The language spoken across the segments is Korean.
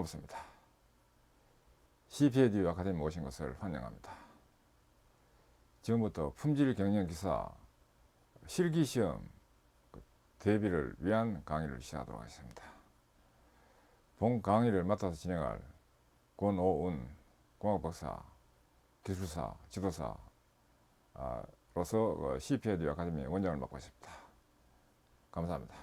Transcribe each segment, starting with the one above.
반갑습니다. CPAD 아카데미 오신 것을 환영합니다. 지금부터 품질 경영 기사 실기시험 대비를 위한 강의를 시작하도록 하겠습니다. 본 강의를 맡아서 진행할 권오은 공학박사, 기술사, 지도사로서 CPAD 아카데미 원장을 맡고 있습니다. 감사합니다.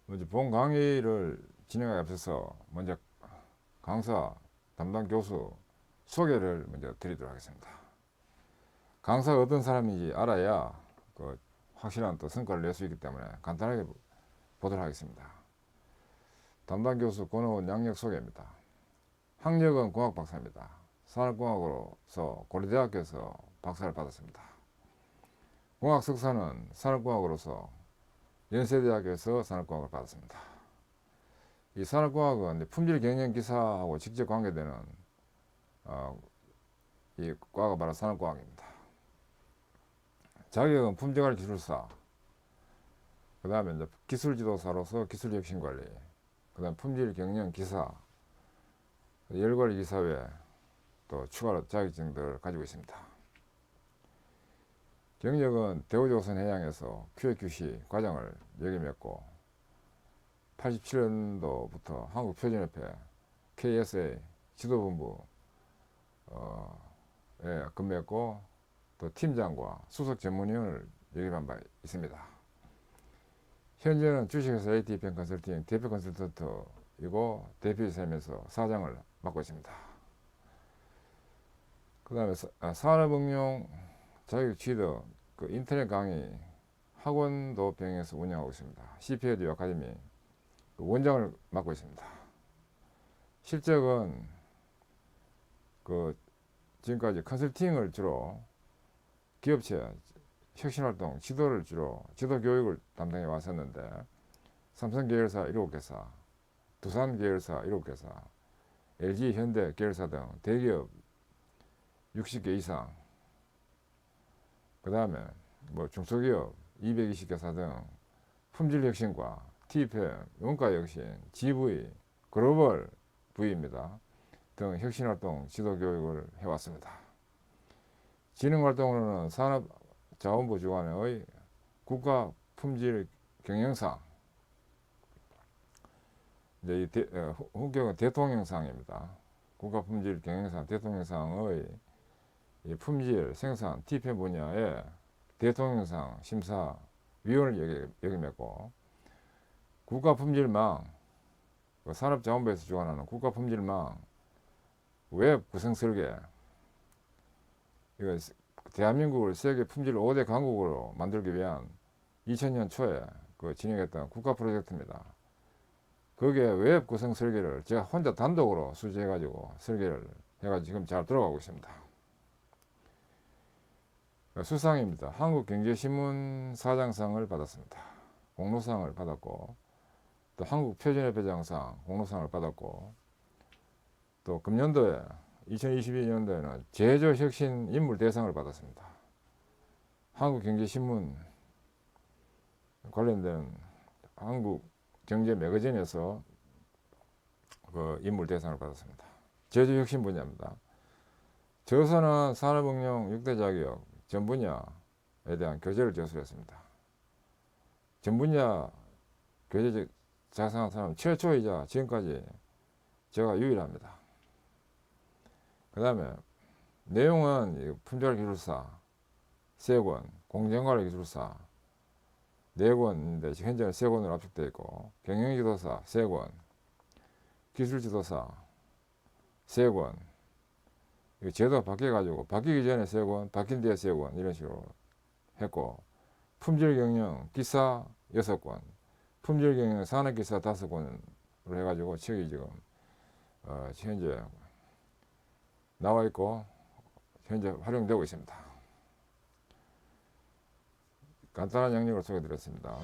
먼저 본 강의를 진행하기 앞서서 먼저 강사 담당 교수 소개를 먼저 드리도록 하겠습니다. 강사가 어떤 사람인지 알아야 확실한 또 성과를 낼 수 있기 때문에 간단하게 보도록 하겠습니다. 담당 교수 권오은 양력 소개입니다. 학력은 공학 박사입니다. 산업공학으로서 고려대학교에서 박사를 받았습니다. 공학 석사는 산업공학으로서 연세대학교에서 산업공학을 받았습니다. 이 산업공학은 품질 경영 기사하고 직접 관계되는 이 과가 바로 산업공학입니다. 자격은 품질관리 기술사, 그 다음에 이제 기술지도사로서 기술혁신관리, 그 다음 품질 경영 기사, 열관리 기사 외에 또 추가로 자격증들을 가지고 있습니다. 경력은 대우조선해양에서 QAQC 과장을 역임했고 87년도부터 한국표준협회 KSA 지도본부에 근무했고 또 팀장과 수석 전문위원을 역임한 바 있습니다. 현재는 주식회사 ATPM 컨설팅 대표 컨설턴트이고 대표이사면서 사장을 맡고 있습니다. 그 다음에 산업응용 자격 취득 인터넷 강의 학원도 병행해서 운영하고 있습니다. CPAD 아카데미 원장을 맡고 있습니다. 실적은 지금까지 컨설팅을 주로 기업체 혁신활동 지도를 주로 지도교육을 담당해 왔었는데 삼성 계열사 7개사, 두산 계열사 7개사, LG 현대 계열사 등 대기업 60개 이상, 그 다음에 중소기업 220개사 등 품질혁신과 TPM, 원가혁신, GV, 글로벌 V입니다. 등 혁신활동 지도교육을 해왔습니다. 진흥활동으로는 산업자원부 주관의 국가품질경영상, 이 본격은 대통령상입니다. 국가품질경영상, 대통령상의 품질, 생산, TPM 분야에 대통령상 심사위원을 역임했고 국가품질망, 산업자원부에서 주관하는 국가품질망 웹 구성 설계, 이거 대한민국을 세계 품질 5대 강국으로 만들기 위한 2000년 초에 진행했던 국가 프로젝트입니다. 거기에 웹 구성 설계를 제가 혼자 단독으로 수주해가지고 설계를 해가지고 지금 잘 들어가고 있습니다. 수상입니다. 한국경제신문 사장상을 받았습니다. 공로상을 받았고 또 한국표준협회장상 공로상을 받았고 또 금년도에 2022년도에는 제조혁신 인물대상을 받았습니다. 한국경제신문 관련된 한국경제 매거진에서 인물대상을 받았습니다. 제조혁신 분야입니다. 저서는 산업응용 6대 자격 전 분야에 대한 교재를 저술했습니다. 전 분야 교재 작성한 사람은 최초이자 지금까지 제가 유일합니다. 그 다음에 내용은 품질기술사 3권, 공정관리기술사 4권인데 현재는 3권으로 압축되어 있고 경영지도사 3권, 기술지도사 3권, 제도가 바뀌어가지고 바뀌기 전에 3권, 바뀐 뒤에 3권 이런 식으로 했고 품질경영 기사 6권, 품질경영 산업기사 5권으로 해가지고 책이 지금 현재 나와 있고 현재 활용되고 있습니다. 간단한 양력을 소개드렸습니다.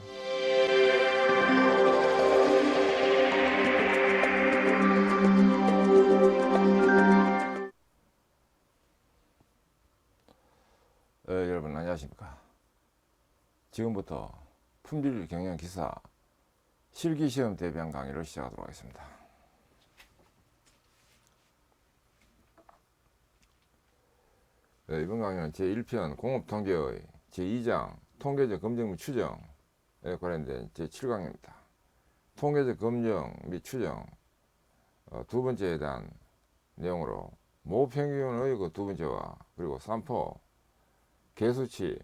여러분 안녕하십니까. 지금부터 품질 경영 기사 실기 시험 대비한 강의를 시작하도록 하겠습니다. 네, 이번 강의는 제1편 공업통계의 제2장 통계적 검증 및 추정에 관련된 제7강입니다. 통계적 검증 및 추정 두 번째에 대한 내용으로 모평균의 그 두 번째와 그리고 산포, 개수치,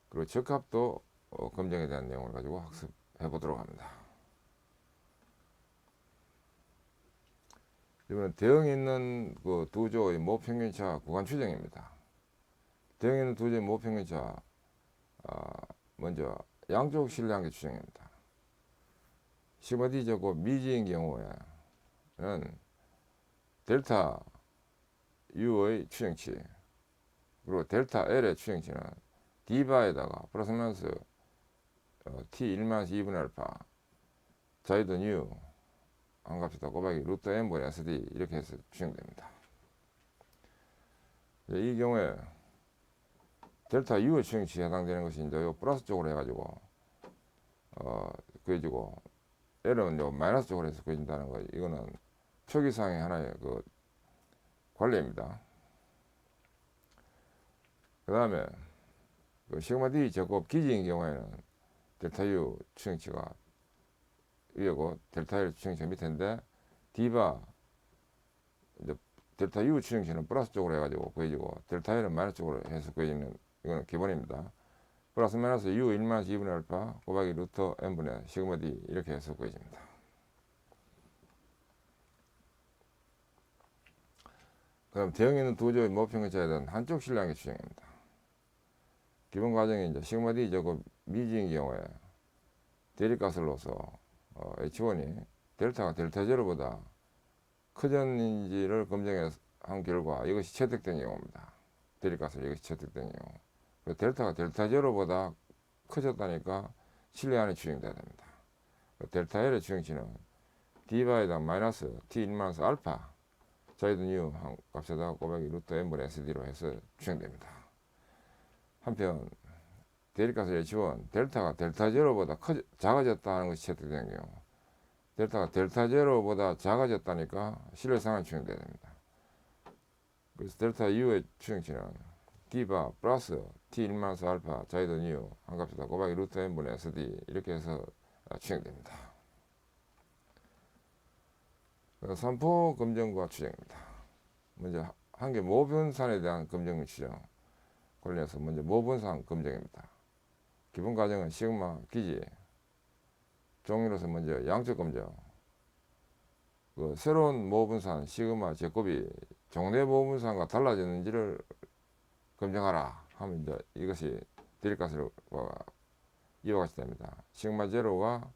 그리고 적합도 검증에 대한 내용을 가지고 학습해 보도록 합니다. 이번엔 대응 있는 그 두 조의 모평균차 구간 추정입니다. 대응 있는 두 조의 모평균차 먼저 양쪽 실량계 추정입니다. 시그마 D 제곱 미지인 경우에는 델타 U의 추정치 그리고 델타 L의 추정치는 D바에다가 플러스 마이너스 T1 2분의 알파 자이든 U 한 값이다 곱하기 루트 n분의 SD 이렇게 해서 추정됩니다. 이 경우에 델타 U의 추정치에 해당되는 것이 이제 요 플러스 쪽으로 해가지고 구해지고 L은 요 마이너스 쪽으로 해서 구해진다는 거 이거는 표기상의 하나의 그 관례입니다. 그 다음에 그 시그마 D 제곱 기지인 경우에는 델타 U 추정치가 위에고 델타 L 추정치가 밑인데 D바 이제 델타 U 추정치는 플러스 쪽으로 해가지고 구해지고 델타 L은 마이너스 쪽으로 해서 구해지는 이거는 기본입니다. 플러스 마이너스 U 1 2분의 알파 곱하기 루트 n분의 시그마 D 이렇게 해서 구해집니다. 그 다음 대응 있는 두 조의 모평균차에 대한 한쪽 실량의 추정입니다. 기본 과정이 이제 시그마 D 제곱 미지인 경우에 대립가설로서 H1이 델타가 델타 제로보다 크전인지를 검증한 결과 이것이 채택된 경우입니다. 대립가설 이것이 채택된 경우 델타가 델타 제로보다 커졌다니까 실내 안에 추정돼야 됩니다. 델타 L의 추정치는 D바에다 마이너스 T1 알파 자이든 U 한 값에다가 곱하기 루트 n분의 SD로 해서 추정됩니다. 한편 대립가설 H1 델타가 델타 제로보다 작아졌다는 것이 채택된 경우 델타가 델타 제로보다 작아졌다니까 실내상을 추정돼야 됩니다. 그래서 델타 U의 추정치는 D바 플러스 T1 알파 자이든 U 한 값에다 곱하기 루트 n분의 SD 이렇게 해서 추정됩니다. 산포 검증과 추정입니다. 먼저 한개 모분산에 대한 검증 및 추정 관련해서 먼저 모분산 검증입니다. 기본 과정은 시그마 기지 종류로서 먼저 양적 검증 그 새로운 모분산 시그마 제곱이 종래 모분산과 달라졌는지를 검증하라 하면 이제 이것이 대립가설과 이와 같이 됩니다. 시그마 제로가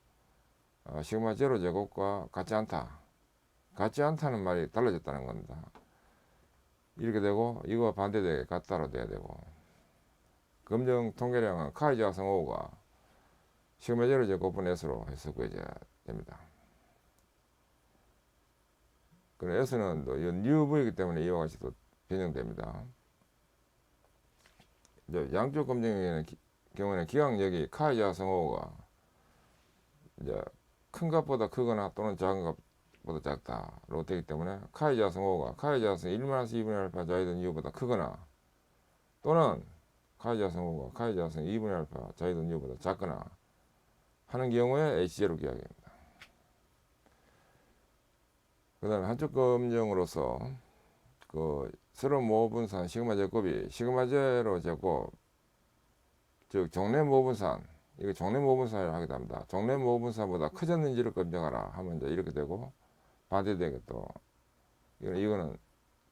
시그마 제로 제곱과 같지 않다는 말이 달라졌다는 겁니다. 이렇게 되고 이거와 반대되게 같다로 돼야 되고 검증 통계량은 카이자성 5가 시그마 제로 제곱분 S로 해서 구해져야 됩니다. 그럼 S는 또 UV이기 때문에 이와 같이 또 변형됩니다. 이제 양쪽 검증의 경우에는 기강력이 카이자성 5가 이제 큰 값보다 크거나 또는 작은 값보다 작다로 되기 때문에 카이자성 5가 카이자성 1-2분의 알파 자이든 U보다 크거나 또는 카이자성 5가 카이자성 2분의 알파 자이든 U보다 작거나 하는 경우에 H0 기하입니다. 그 다음에 한쪽 검증으로서 그 새로운 모분산 시그마 제곱이 시그마 제로 제곱 즉 종래 모분산 이거 종래 모분산이라고 하기도 합니다. 종래 모분산보다 커졌는지를 검증하라 하면 이제 이렇게 되고 반대되게 또 이거는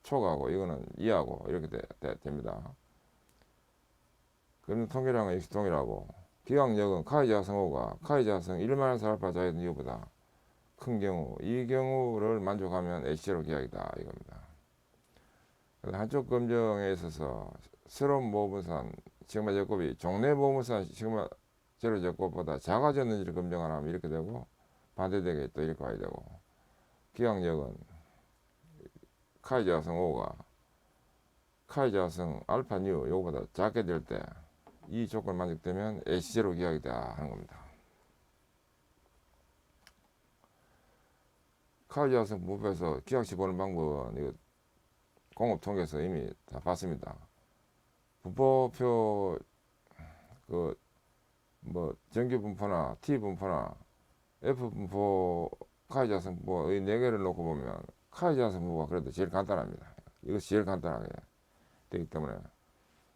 초과하고 이거는 이하고 이렇게 됩니다. 그럼 통계량은 역시 동일하고 기강력은 카이자성 5가 카이자성 1-4 알파 자이든 U보다 큰 경우 이 경우를 만족하면 H0 기하이다 이겁니다. 한쪽 검증에 있어서 새로운 모분산 시그마 제곱이 종래 모분산 시그마 제로 제곱보다 작아졌는지를 검증하면 이렇게 되고 반대되게 또 이렇게 와야 되고 기강력은 카이자성 5가 카이자성 알파 뉴 요거보다 작게 될 때 이 조건 만족되면 H제로 기각이다 하는 겁니다. 카이자성 분법에서 기각시 보는 방법은 이거 공업 통계에서 이미 다 봤습니다. 분포표 그 뭐 정규 분포나 T 분포나 F 분포 카이자성 분포의 4개를 놓고 보면 카이자성 분포가 그래도 제일 간단합니다. 이것이 제일 간단하게 되기 때문에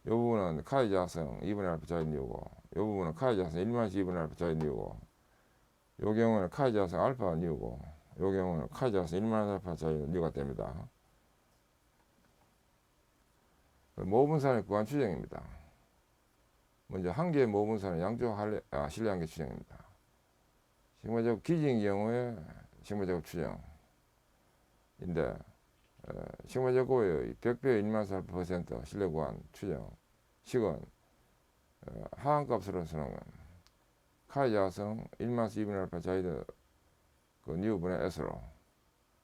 이 부분은 카이자성 2분의 알파 자인 이유고 이 부분은 카이자성 1-2분의 알파 자인 이유고 이 경우는 카이자성 알파 이유고 이 경우는 카이자성 1-1 알파 자인 이유가 됩니다. 모분산의 구간 추정입니다. 먼저 한 개의 모분산은 양쪽 실내 한계 추정입니다. 시그마제곱 기지인 경우에 시그마제곱 추정인데 시그마제곱의 100배의 1-4% 실내 구간 추정 식은 하한값으로서는 카이자성 1-2분의 알파 자이드 그 뉴분의 S로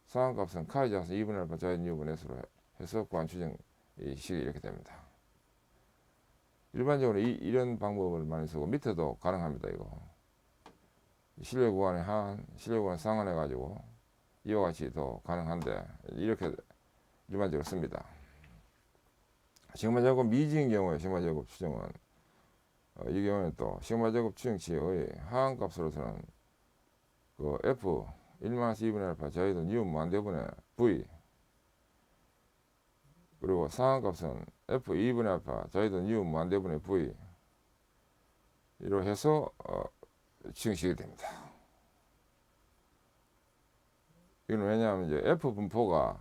상한값은 카이자성 2분의 알파 자이드 뉴분의 S로 해서 구간 추정 이 식이 이렇게 됩니다. 일반적으로 이런 방법을 많이 쓰고 밑에도 가능합니다. 이거 실내 구간의 하한, 실내 구간 상한해 가지고 이와 같이 더 가능한데 이렇게 일반적으로 씁니다. 시그마제곱 미지인 경우에 시그마제곱 추정은 이 경우는 또 시그마제곱 추정치의 하한값으로서는 그 F 1-2분의 알파 자이드 뉴 무한대분의 V 그리고 상한값은 F 2분의 알파 자이드 뉴 무한대분의 V 이로 해서 추정식이 됩니다. 이건 왜냐하면 이제 F 분포가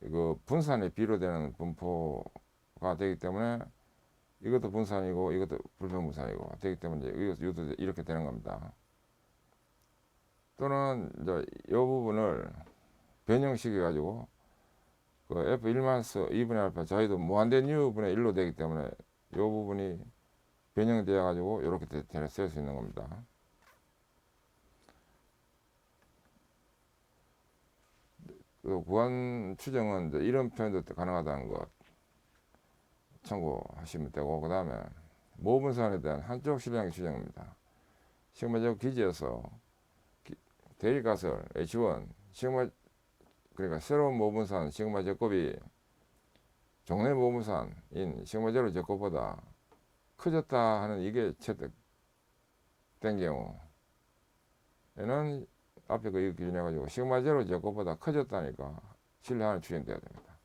이거 분산의 비로 되는 분포가 되기 때문에 이것도 분산이고 이것도 불평분산이고 되기 때문에 이것도 이렇게 되는 겁니다. 또는 이제 이 부분을 변형시켜 가지고 그 F 1-2분의 알파 자이드 무한대 U분의 1로 되기 때문에 이 부분이 변형되어 가지고 이렇게 쓸 수 있는 겁니다. 그 구간 추정은 이제 이런 표현도 가능하다는 것 참고하시면 되고 그 다음에 모분산에 대한 한쪽 실량의 추정입니다. 시그마제곱 기지에서 대립가설 H1 시그마 그러니까 새로운 모분산 시그마 제곱이 종래 모분산인 시그마 제로 제곱보다 커졌다 하는 이게 채택된 경우에는 앞에 그 기준해 가지고 시그마 제로 제곱보다 커졌다니까 실내 하나 추정돼야 됩니다.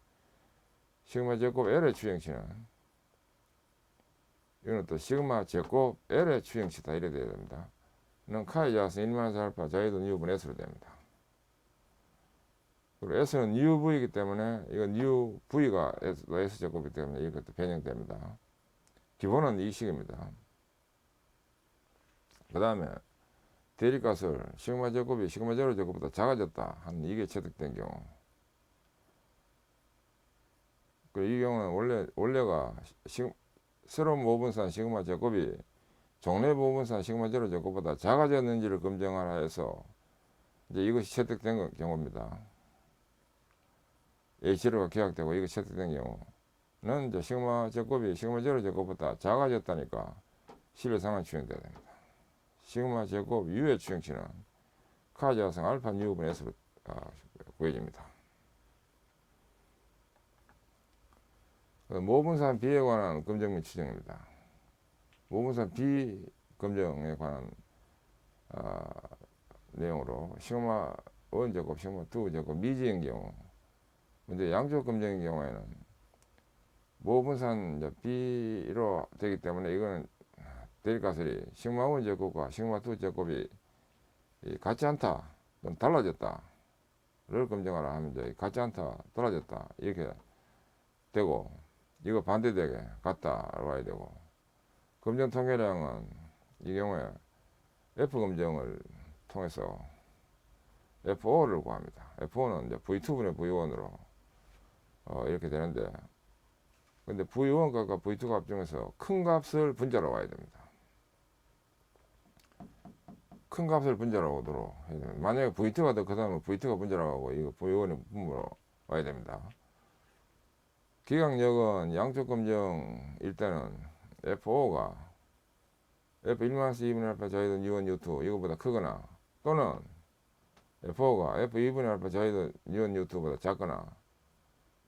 시그마 제곱 L의 추정치는 이거는 또 시그마 제곱 L의 추정치다 이래 돼야 됩니다. 는 카이자스 1-4 알파 자이드 뉴분의 S로 됩니다. 그리고 S는 UV이기 때문에 이건 UV가 S제곱이기 때문에 이것도 변형됩니다. 기본은 이 식입니다. 그 다음에 대립값을 시그마 제곱이 시그마 제로 제곱보다 작아졌다 하는 이게 채택된 경우 이 경우는 원래가 새로운 모분산 시그마 제곱이 종래 모분산 시그마 제로 제곱보다 작아졌는지를 검증하라 해서 이제 이것이 채택된 경우입니다. H0가 기각되고 이거 채택된 경우는 이제 시그마 제곱이 시그마 제로 제곱보다 작아졌다니까 실외상은 추정돼야 됩니다. 시그마 제곱 U의 추정치는 카이자성 알파 뉴분의 S로 구해집니다. 모분산 B에 관한 검증 및 추정입니다. 모분산 B 검증에 관한 내용으로 시그마 1 제곱, 시그마 2 제곱 미지인 경우 근데 양쪽 검증의 경우에는 모분산 B로 되기 때문에 이거는 대립가설이 시그마 1 제곱과 시그마 2 제곱이 같지 않다, 좀 달라졌다를 검증하라 하면 이제 같지 않다, 달라졌다 이렇게 되고 이거 반대되게 같다라고 봐야 되고 검증 통계량은 이 경우에 F 검증을 통해서 F5를 구합니다. F5는 이제 V2분의 V1으로 이렇게 되는데 근데 V1 값과 V2 값 중에서 큰 값을 분자로 와야 됩니다. 큰 값을 분자로 오도록 해야 됩니다. 만약에 V2가 더 크다면 V2가 분자로 가고 이거 V1이 분모로 와야 됩니다. 기각력은 양쪽 검증일 때는 F5가 F1-2분의 알파 자이든 U1 U2 이거보다 크거나, 또는 F5가 F2분의 알파 자이든 U1 U2보다 작거나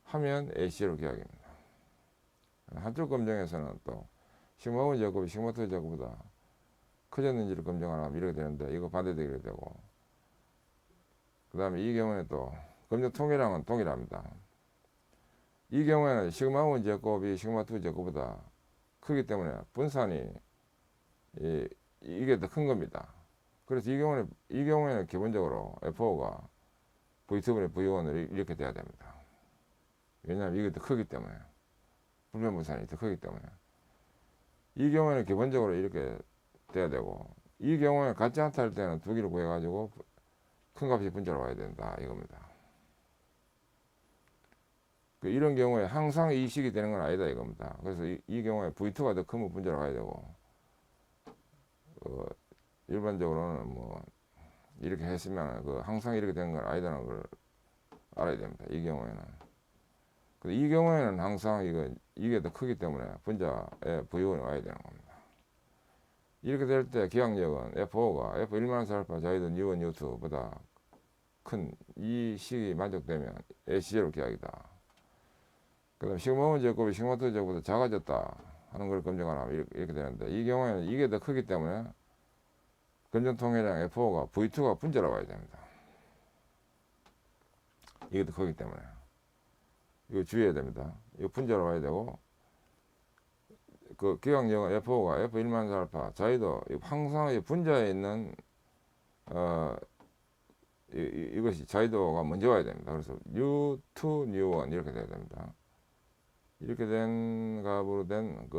하면 AC로 기약입니다. 한쪽 검정에서는 또 시그마1 제곱이 시그마2 제곱보다 커졌는지를 검증하면 이렇게 되는데, 이거 반대되게 되고, 그 다음에 이 경우에 또 검증 통계량은 동일합니다. 이 경우에는 시그마1 제곱이 시그마2 제곱보다 크기 때문에 분산이 이게 더 큰 겁니다. 그래서 이 경우에는 기본적으로 F5가 V2분의 V1으로 이렇게 돼야 됩니다. 왜냐하면 이게 더 크기 때문에, 불변 분산이 더 크기 때문에. 이 경우에는 기본적으로 이렇게 돼야 되고, 이 경우에 같지 않다 할 때는 두 개를 구해가지고 큰 값이 분자로 와야 된다 이겁니다. 이런 경우에 항상 이 식이 되는 건 아니다 이겁니다. 그래서 이 경우에 V2가 더 크면 분자로 가야 되고, 일반적으로는 뭐 이렇게 했으면 항상 이렇게 되는 건 아니다는 걸 알아야 됩니다. 이 경우에는. 이 경우에는 항상 이게 더 크기 때문에 분자에 V1이 와야 되는 겁니다. 이렇게 될 때 기항력은 F5가 F1-알파 자이든 U1, U2보다 큰 이 식이 만족되면 AC제로 기항이다. 그 다음 시그마1 제곱이 시그마2 제곱보다 작아졌다 하는 걸 검증하면 이렇게 되는데, 이 경우에는 이게 더 크기 때문에 검증 통계량 F5가 V2가 분자로 와야 됩니다. 이게 더 크기 때문에 이거 주의해야 됩니다. 이거 분자로 와야 되고, 그 기항력은 F5가 F1-알파 자이도 항상 분자에 있는 이것이 자이도가 먼저 와야 됩니다. 그래서 U2, U1 이렇게 돼야 됩니다. 이렇게 된 값으로 된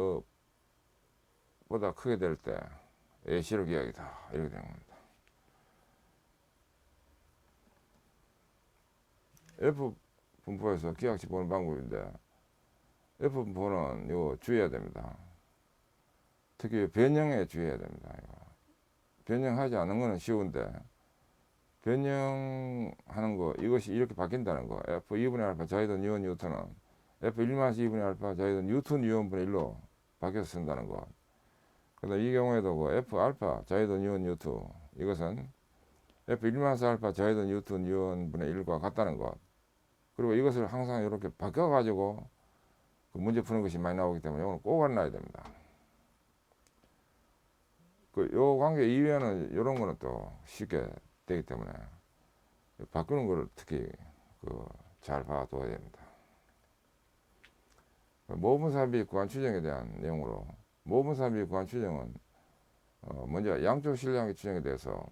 보다 크게 될 때 AC로 기약이다 이렇게 되는 겁니다. F 분포에서 기약식 보는 방법인데, F 분포는 이거 주의해야 됩니다. 특히 변형에 주의해야 됩니다. 이거. 변형하지 않은 거는 쉬운데, 변형하는 거, 이것이 이렇게 바뀐다는 거, F2분의 알파 자이든 U1 U2는 F1-2분의 알파 자이든 U2 U1분의 1로 바뀌어서 쓴다는 거. 그다음 이 경우에도 F 알파 자이든 U1 U2 이것은 F1-알파 자이든 U2 U1분의 1과 같다는 것. 그리고 이것을 항상 이렇게 바뀌어 가지고 문제 푸는 것이 많이 나오기 때문에 이거는 꼭 알아놔야 됩니다. 요 관계 이외에는 이런 거는 또 쉽게 되기 때문에 바꾸는 거를 특히 잘 봐둬야 됩니다. 모분산비 구간 추정에 대한 내용으로, 모분산비 구간 추정은 먼저 양쪽 실량의 추정에 대해서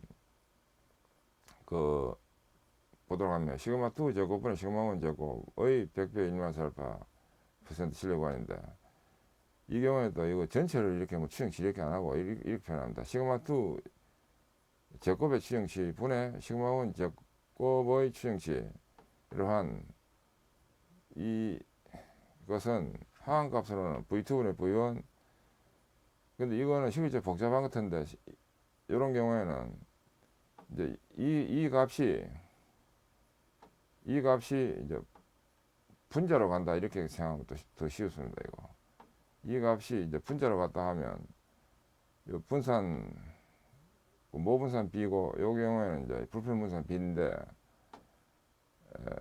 보도록 하면 시그마2 제곱분의 시그마1 제곱의 100배 1만 알파 % 실력 구간인데, 이 경우에도 이거 전체를 이렇게 추정치 이렇게 안 하고 이렇게 표현합니다. 시그마2 제곱의 추정치 분의 시그마1 제곱의 추정치, 이러한 이것은 하한값으로는 V2분의 V1. 근데 이거는 실질적으로 복잡한 것 같은데, 이런 경우에는 이제 이 값이 이제 분자로 간다 이렇게 생각하면 더 쉬웠습니다. 이 값이 이제 분자로 갔다 하면 요 분산 모분산 B고, 요 경우에는 이제 불편분산 B인데,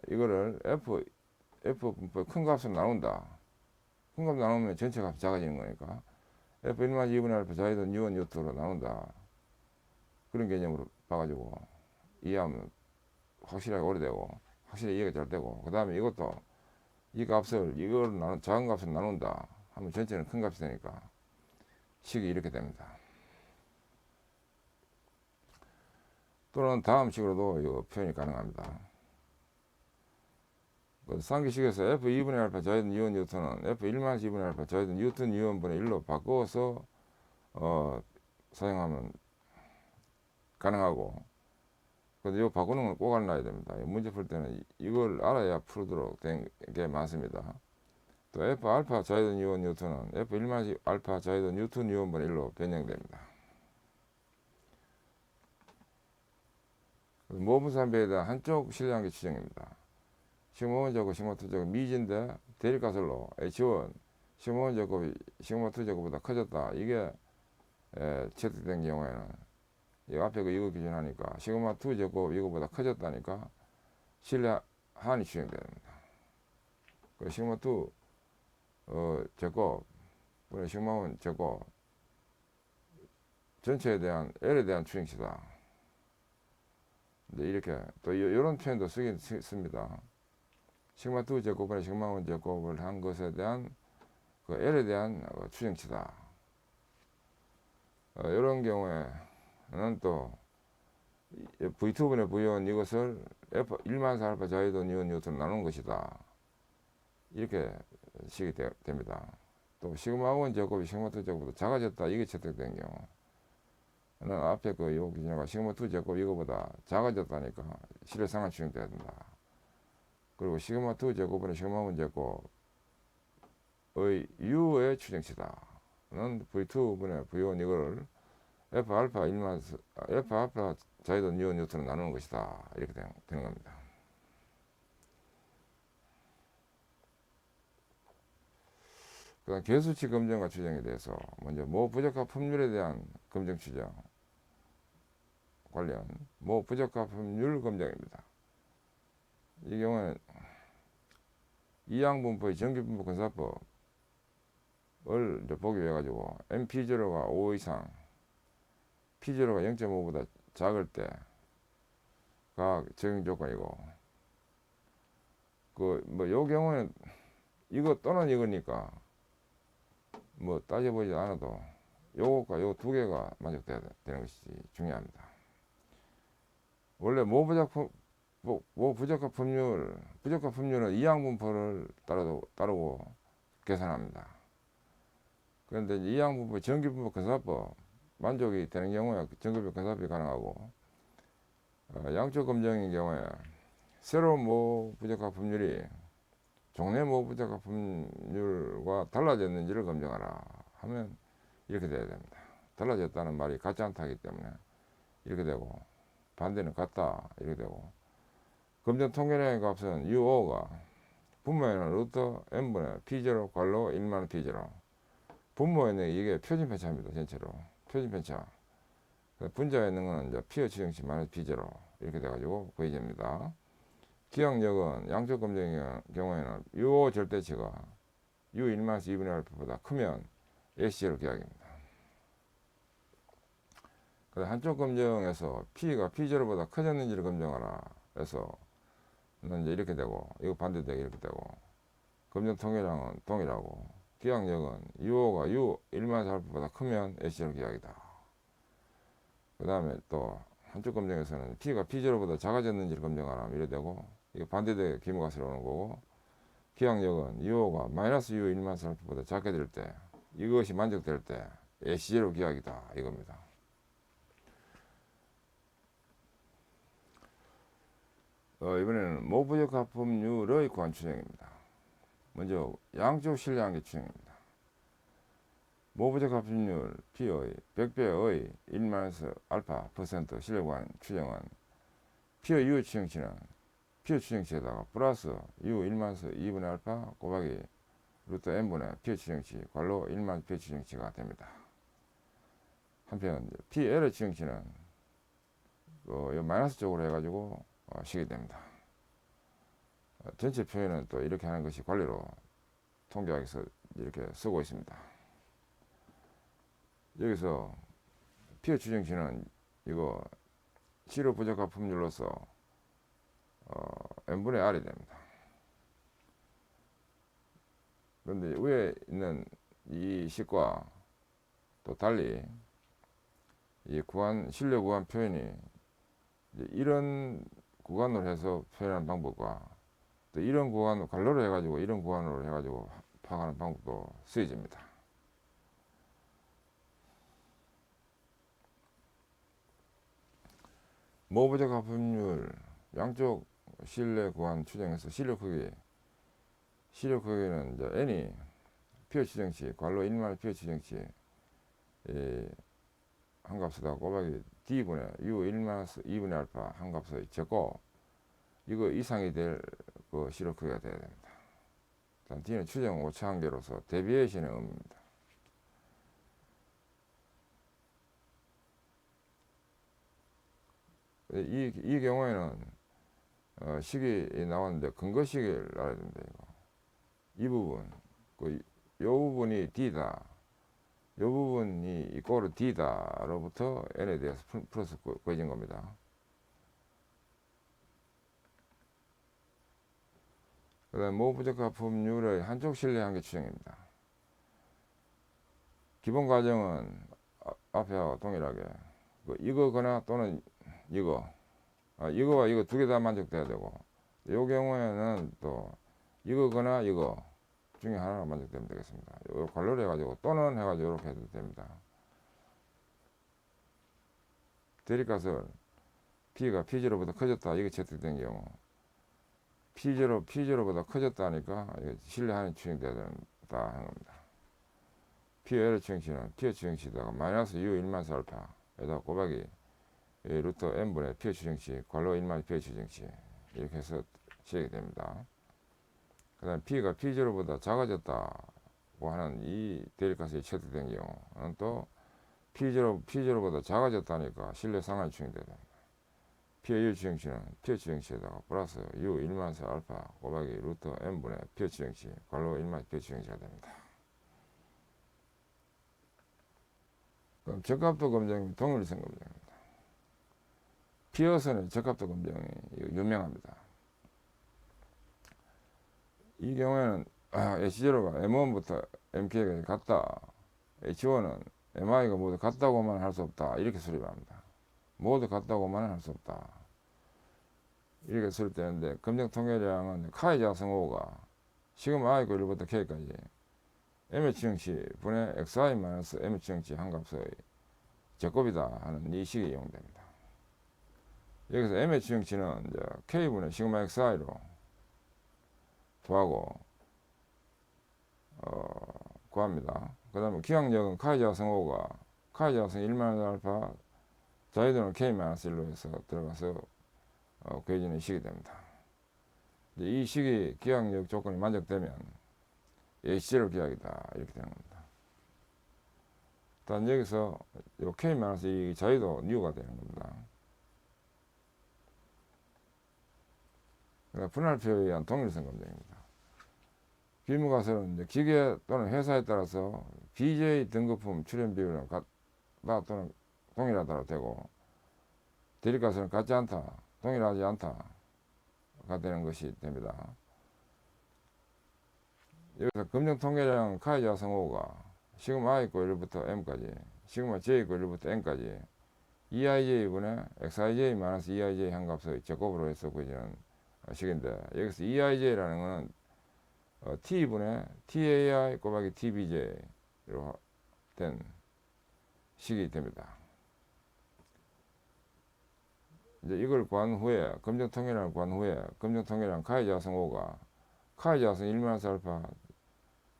이거를 F 분포의 큰 값으로 나눈다. 큰 값 나누면 전체 값이 작아지는 거니까 F1-2분의 알파 자이든 U1, U2로 나눈다. 그런 개념으로 봐가지고 이해하면 확실하게 오래되고 확실히 이해가 잘 되고, 그 다음에 이것도 이 값을 작은 값을 나눈다 하면 전체는 큰 값이 되니까 식이 이렇게 됩니다. 또는 다음 식으로도 이 표현이 가능합니다. 상기식에서 F2분의 알파 자이든 U1, U2는 F1-2분의 알파 자이든 U2, U1분의 1로 바꿔서 사용하면 가능하고, 근데 이거 바꾸는 건 꼭 알아야 됩니다. 문제 풀 때는 이걸 알아야 풀도록 된 게 많습니다. 또 F 알파 자이든 U1, U2는 F1 알파 자이든 U2, U1분의 1로 변형됩니다. 모분산비에 대한 한쪽 실량의 추정입니다. 시그마1 제곱, 시그마2 제곱 미지인데 대립가설로 H1 시그마 1 제곱이 시그마 2 제곱보다 커졌다. 이게 채택된 경우에는 이 앞에 그 이거 기준하니까 시그마 2 제곱 이거보다 커졌다니까 신뢰 한이 추정됩니다. 그 시그마 2 제곱 시그마 1 제곱 전체에 대한 L에 대한 추정치다. 근데 이렇게 또 이런 표현도 쓰긴 씁니다. 시그마 2 제곱분의 시그마 1 제곱을 한 것에 대한 그 L에 대한 추정치다. 이런 경우에는 또 V2분의 V1 이것을 F 1만사 알파 자유도 뉴턴 나누는 것이다. 이렇게 식이 됩니다. 또 시그마 1 제곱이 시그마 2 제곱보다 작아졌다. 이게 채택된 경우는 앞에 그 요 기준과 시그마 2 제곱 이거보다 작아졌다니까 실외상한 추정돼야 된다. 그리고 시그마 2 제곱분의 시그마 1 제곱의 U의 추정치다는 V2분의 V1 이거를 F 알파 자유도 뉴턴을 나누는 것이다. 이렇게 되는 겁니다. 그 다음 개수치 검정과 추정에 대해서 먼저 모부적합 법률에 대한 검정 추정 관련 모부적합 법률 검정입니다. 이 경우는 이항분포의 정기분포 근사법을 이제 보기 위해 가지고 MP0가 5 이상 P0가 0.5보다 작을 때가 적용 조건이고 그 뭐 요 경우는 이거 또는 이거니까 뭐 따져보지 않아도 요것과 요 두 개가 만족돼야 되는 것이 중요합니다. 원래 모부적합 법률은 이항분포를 따르고 계산합니다. 그런데 이항분포 정기분포 근사법 만족이 되는 경우에 정기분포 근사법이 가능하고 양쪽 검정인 경우에 새로운 모부적합 법률이 종래 모부적합 법률과 달라졌는지를 검증하라 하면 이렇게 돼야 됩니다. 달라졌다는 말이 같지 않다 하기 때문에 이렇게 되고 반대는 같다 이렇게 되고 검정 통계량의 값은 U5가 분모에는 루트 n분의 P0 괄호 1만 P0 분모에는 이게 표준 편차입니다. 전체로 표준 편차 분자에 있는 건 이제 P의 추정치 마이너스 P0 이렇게 돼가지고 구해집니다. 기억력은 양쪽 검정의 경우에는 U5 절대치가 U1-2분의 2가 크면 AC로 기억입니다. 한쪽 검정에서 P가 P0보다 커졌는지를 검증하라 해서 이제 이렇게 되고 이거 반대되고 이렇게 되고 검정 통계량은 동일하고 기억력은 U5가 U1-4보다 크면 AC로 기억이다. 그 다음에 또 한쪽 검정에서는 P가 P0보다 작아졌는지를 검증하라 이래 되고 이거 반대되게 기모가스로 오는 거고 기억력은 U5가 마이너스 U1-4보다 작게 될 때 이것이 만족될 때 AC로 기억이다 이겁니다. 이번에는 모부적합 법률의 구한 추정입니다. 먼저 양쪽 신뢰한계 추정입니다. 모부적합 법률 P의 100배의 1-알파 퍼센트 신뢰 구한 추정은 P의 U 추정치는 P의 추정치에다가 플러스 U1-2분의 알파 곱하기 루트 n분의 P의 추정치 괄호 1만 P의 추정치가 됩니다. 한편 PL의 추정치는 마이너스 쪽으로 해가지고 식이 됩니다. 전체 표현은 또 이렇게 하는 것이 관리로 통계학에서 이렇게 쓰고 있습니다. 여기서 P의 추정치는 이거 치료 부적합 법률로서 n분의 r이 됩니다. 그런데 위에 있는 이 식과 또 달리 이 신뢰 구간 표현이 이런 구간으로 해서 표현하는 방법과 또 이런 구간 관로로 해가지고 이런 구간으로 해가지고 파악하는 방법도 쓰여집니다. 모부적합 법률 양쪽 신뢰 구간 추정에서 시력 크기는 이제 n이 P의 추정치 괄호 1만 P의 추정치 한 값에다 곱하기 D분의 U1-2분의 알파 한 값을 적고 이거 이상이 될 그 시력 크기가 돼야 됩니다. D는 추정 오차한계로서 데비에이션의 의미입니다. 이 경우에는 식이 나왔는데 근거 식을 알아야 됩니다. 이 부분, 요 부분이 D다. 요 부분이 이꼬르 D다로부터 N에 대해서 플러스 구해진 겁니다. 그 다음 모부적합품률의 한쪽 신뢰한계 추정입니다. 기본 과정은 앞에와 동일하게 이거거나 또는 이거와 이거 두 개 다 만족돼야 되고, 이 경우에는 또 이거거나 이거 중에 하나가 만족되면 되겠습니다. 요 관로를 해가지고 또는 해가지고 이렇게 해도 됩니다. 대립값을 P가 P0보다 커졌다 이게 채택된 경우, P0보다 커졌다 하니까 신뢰한이 추정돼야 된다 하는 겁니다. P의 추정치는 P의 추정치다가 마이너스 U 1만스 알파에다 곱하기 루트 n분의 P의 추정치 괄호 1만 P의 추정치 이렇게 해서 시작이 됩니다. 그 다음 P가 P0보다 작아졌다고 하는 이 대립값이 채택된 경우는 또 P0보다 작아졌다니까 신뢰 상한이 추정돼야 됩니다. P의 1 추정치는 P의 추정치에다가 플러스 U 1만스 알파 곱하기 루트 n분의 P의 추정치 괄호 1만 P의 추정치가 됩니다. 그럼 적합도 검증이 동일성 검증입니다. 피어슨의 적합도 검증이 유명합니다. 이 경우에는 H0가 M1부터 MK가 같다, H1은 MI가 모두 같다고만 할 수 없다 이렇게 수립합니다. 모두 같다고만 할 수 없다 이렇게 수립되는데, 검증 통계량은 카이자 성호가 시그마 I 고 1부터 K까지 M의 추정치 분의 XI-M의 추정치 한 값의 제곱이다 하는 이 식이 이용됩니다. 여기서 M의 추정치는 이제 K분의 시그마 XI로 구하고 구합니다. 그 다음에 기항력은 카이자 성호가 카이자 성 1만 알파 자유도는 K-1로 해서 들어가서 구해지는 식이 됩니다. 이 식이 기항력 조건이 만족되면 H0 기항이다 이렇게 되는 겁니다. 일단 여기서 요 K-이 자유도 U가 되는 겁니다. 분할표에 의한 동일성 검증입니다. 비무가설은 기계 또는 회사에 따라서 BJ 등급품 출현 비율은 같다 또는 동일하다로 되고, 대립가설은 같지 않다, 동일하지 않다가 되는 것이 됩니다. 여기서 검증 통계량 카이자 성호가 시그마 I 있고 1부터 M까지, 시그마 J 있고 1부터 N까지 EIJ분의 XIJ-EIJ 한 값의 제곱으로 해서 구해지는 식인데, 여기서 EIJ라는 것은 T분의 TAI 곱하기 TBJ로 된 식이 됩니다. 이제 이걸 구한 후에, 검증 통계량을 구한 후에, 검증 통계량 카이자 성호가 카이자 성 1마이너스 알파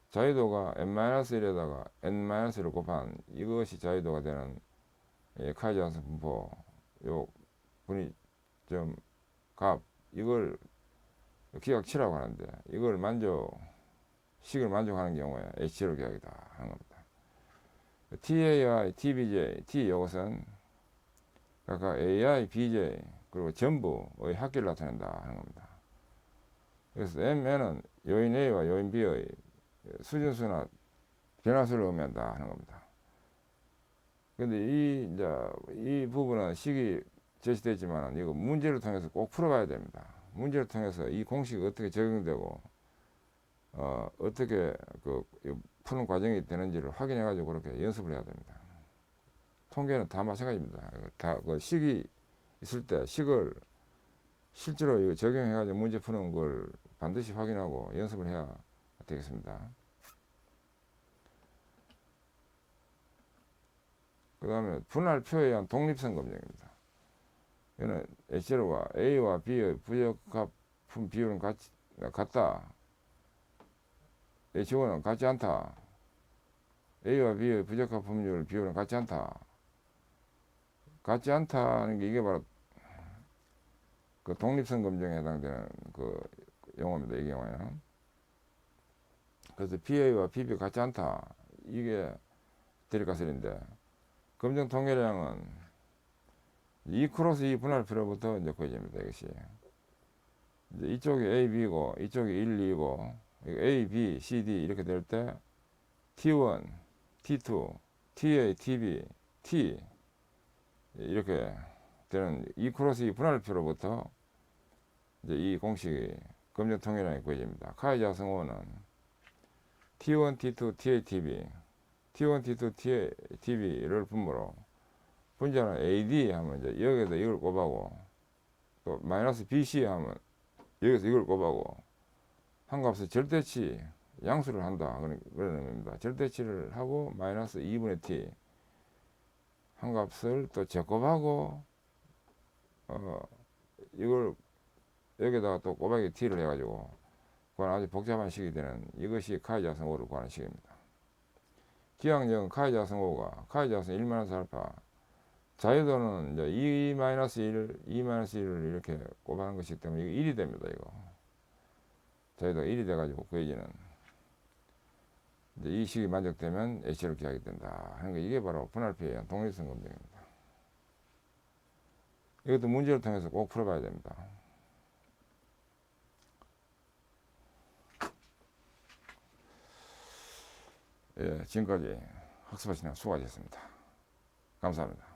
자유도가 n-1에다가 n-1을 곱한 이것이 자유도가 되는 카이자 성 분포 요 분위점 값, 이걸 기각치라고 하는데, 이걸 식을 만족하는 경우에 H0 기각이다 하는 겁니다. TAI, TBJ, T 이것은 각각 AI, BJ 그리고 전부의 합계를 나타낸다 하는 겁니다. 그래서 MN은 요인 A와 요인 B의 수준수나 변화수를 의미한다 하는 겁니다. 근데 이 부분은 식이 제시되지만 이거 문제를 통해서 꼭 풀어봐야 됩니다. 문제를 통해서 이 공식이 어떻게 적용되고 어떻게 푸는 과정이 되는지를 확인해 가지고 그렇게 연습을 해야 됩니다. 통계는 다 마찬가지입니다. 다 식이 있을 때 식을 실제로 적용해 가지고 문제 푸는 걸 반드시 확인하고 연습을 해야 되겠습니다. 그 다음에 분할표에 의한 독립성 검증입니다. 이는 H0가 A와 B의 부적합품 비율은 같다, H1은 같지 않다, A와 B의 부적합품률 비율은 같지 않다. 같지 않다는 게 이게 바로 그 독립성 검증에 해당되는 그 용어입니다. 이 경우에는 그래서 BA와 BB 같지 않다. 이게 대립가설인데, 검정 통계량은 E 크로스 E 분할표로부터 이제 구해집니다. 이것이. 이제 이쪽이 A, B고, 이쪽이 1, 2고, A, B, C, D 이렇게 될 때, T1, T2, TA, TB, T 이렇게 되는 E 크로스 E 분할표로부터 이제 이 공식이 검정 통계량이 구해집니다. 카이자 성호는 T1, T2, TA, TB, T1, T2, TA, TB를 분모로 분자는 AD 하면 이제 여기서 이걸 곱하고 또 마이너스 BC 하면 여기서 이걸 곱하고 한 값의 절대치 양수를 한다. 그런 의미입니다. 절대치를 하고 마이너스 2분의 T 한 값을 또 제곱하고 이걸 여기다가 또 곱하기 T를 해가지고 그건 아주 복잡한 식이 되는 이것이 카이자 성호를 구하는 식입니다. 기하학적은 카이자 성호가 카이자 성 1-알파 자유도는 이제 2-1, 2-1을 이렇게 곱하는 것이기 때문에 이거 1이 됩니다. 이거 자유도가 1이 돼가지고 구해지는 이제 이 식이 만족되면 H를 기하게 된다 하는 거 이게 바로 분할표에 의한 독립성 검증입니다. 이것도 문제를 통해서 꼭 풀어봐야 됩니다. 예, 지금까지 학습하시느라 수고하셨습니다. 감사합니다.